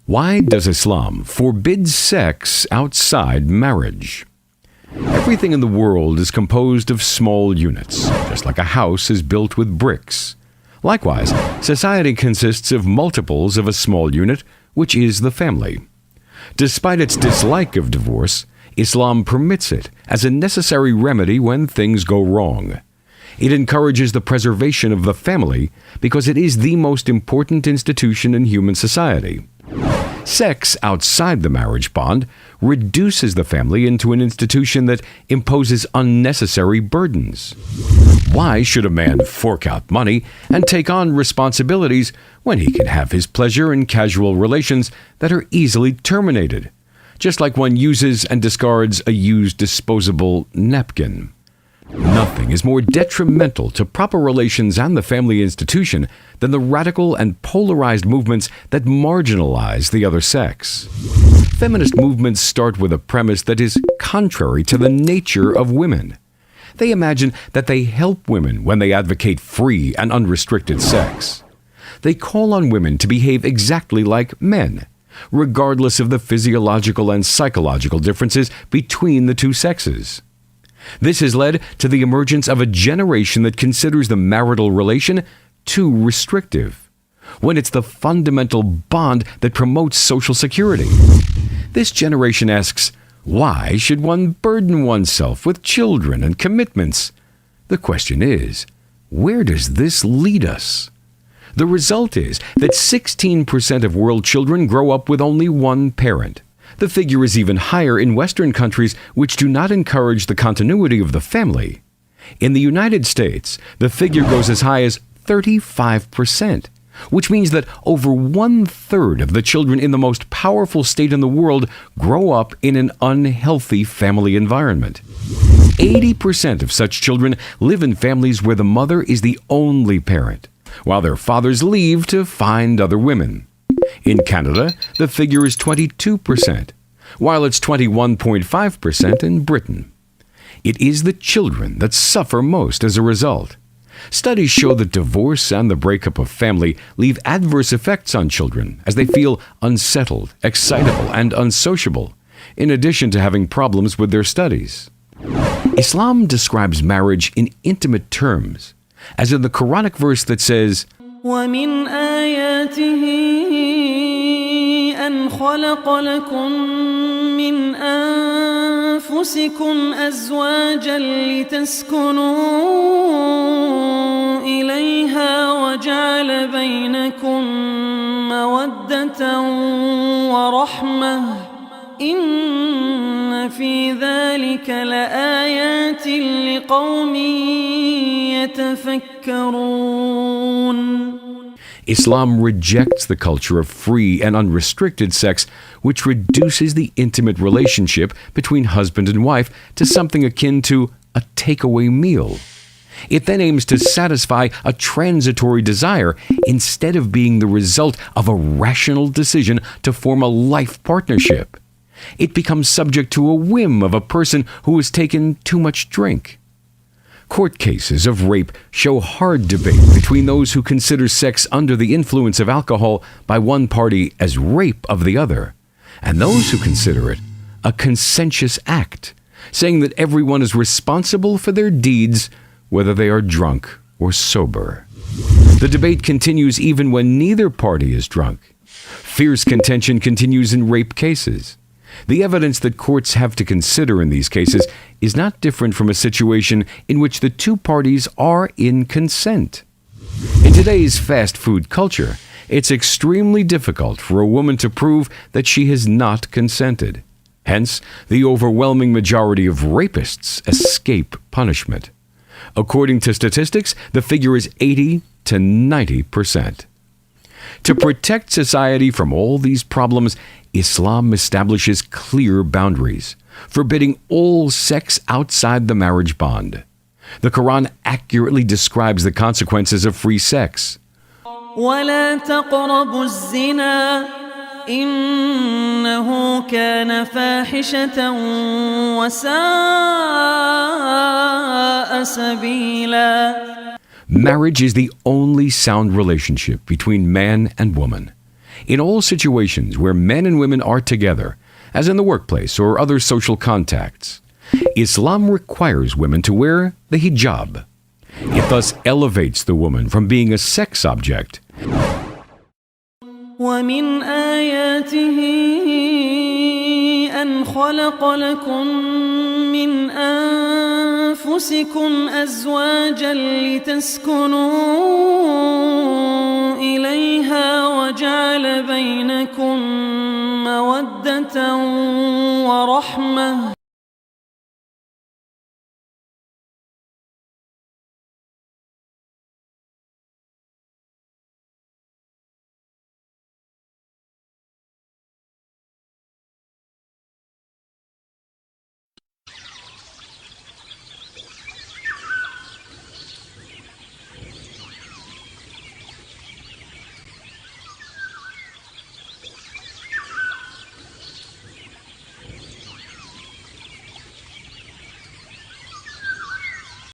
Why does Islam forbid sex outside marriage? Everything in the world is composed of small units, just like a house is built with bricks. Likewise, society consists of multiples of a small unit, which is the family. Despite its dislike of divorce, Islam permits it as a necessary remedy when things go wrong. It encourages the preservation of the family because it is the most important institution in human society. Sex outside the marriage bond reduces the family into an institution that imposes unnecessary burdens. Why should a man fork out money and take on responsibilities when he can have his pleasure in casual relations that are easily terminated, just like one uses and discards a used disposable napkin? Nothing is more detrimental to proper relations and the family institution than the radical and polarized movements that marginalize the other sex. Feminist movements start with a premise that is contrary to the nature of women. They imagine that they help women when they advocate free and unrestricted sex. They call on women to behave exactly like men, regardless of the physiological and psychological differences between the two sexes. This has led to the emergence of a generation that considers the marital relation too restrictive, when it's the fundamental bond that promotes social security. This generation asks, why should one burden oneself with children and commitments? The question is, where does this lead us? The result is that 16% of world children grow up with only one parent. The figure is even higher in Western countries which do not encourage the continuity of the family. In the United States, the figure goes as high as 35%, which means that over 1/3 of the children in the most powerful state in the world grow up in an unhealthy family environment. 80% of such children live in families where the mother is the only parent, while their fathers leave to find other women. In Canada, the figure is 22%, while it's 21.5% in Britain. It is the children that suffer most as a result. Studies show that divorce and the breakup of family leave adverse effects on children as they feel unsettled, excitable, and unsociable, in addition to having problems with their studies. Islam describes marriage in intimate terms, as in the Quranic verse that says, وَمِنْ آيَاتِهِ أَنْ خَلَقَ لَكُم مِّنْ أَنفُسِكُمْ أَزْوَاجًا لِتَسْكُنُوا إِلَيْهَا وَجَعَلَ بَيْنَكُم مَّوَدَّةً وَرَحْمَةً إِنَّ فِي ذَلِكَ لَآيَاتٍ لِقَوْمٍ يَتَفَكَّرُونَ. Islam rejects the culture of free and unrestricted sex, which reduces the intimate relationship between husband and wife to something akin to a takeaway meal. It then aims to satisfy a transitory desire instead of being the result of a rational decision to form a life partnership. It becomes subject to a whim of a person who has taken too much drink. Court cases of rape show hard debate between those who consider sex under the influence of alcohol by one party as rape of the other, and those who consider it a conscientious act, saying that everyone is responsible for their deeds, whether they are drunk or sober. The debate continues even when neither party is drunk. Fierce contention continues in rape cases. The evidence that courts have to consider in these cases is not different from a situation in which the two parties are in consent. In today's fast food culture, it's extremely difficult for a woman to prove that she has not consented. Hence, the overwhelming majority of rapists escape punishment. According to statistics, the figure is 80 to 90%. To protect society from all these problems, Islam establishes clear boundaries, forbidding all sex outside the marriage bond. The Quran accurately describes the consequences of free sex. وَلَا تَقْرَبُوا الزِّنَا إِنَّهُ كَانَ فَاحِشَةً وَسَاءَ سَبِيلًا. Marriage is the only sound relationship between man and woman. In all situations where men and women are together, as in the workplace or other social contacts, Islam requires women to wear the hijab. It thus elevates the woman from being a sex object. ومن آياته أن خلق لكم من أنفسكم أزواجا لتسكنوا إليها وجعل بينكم مودة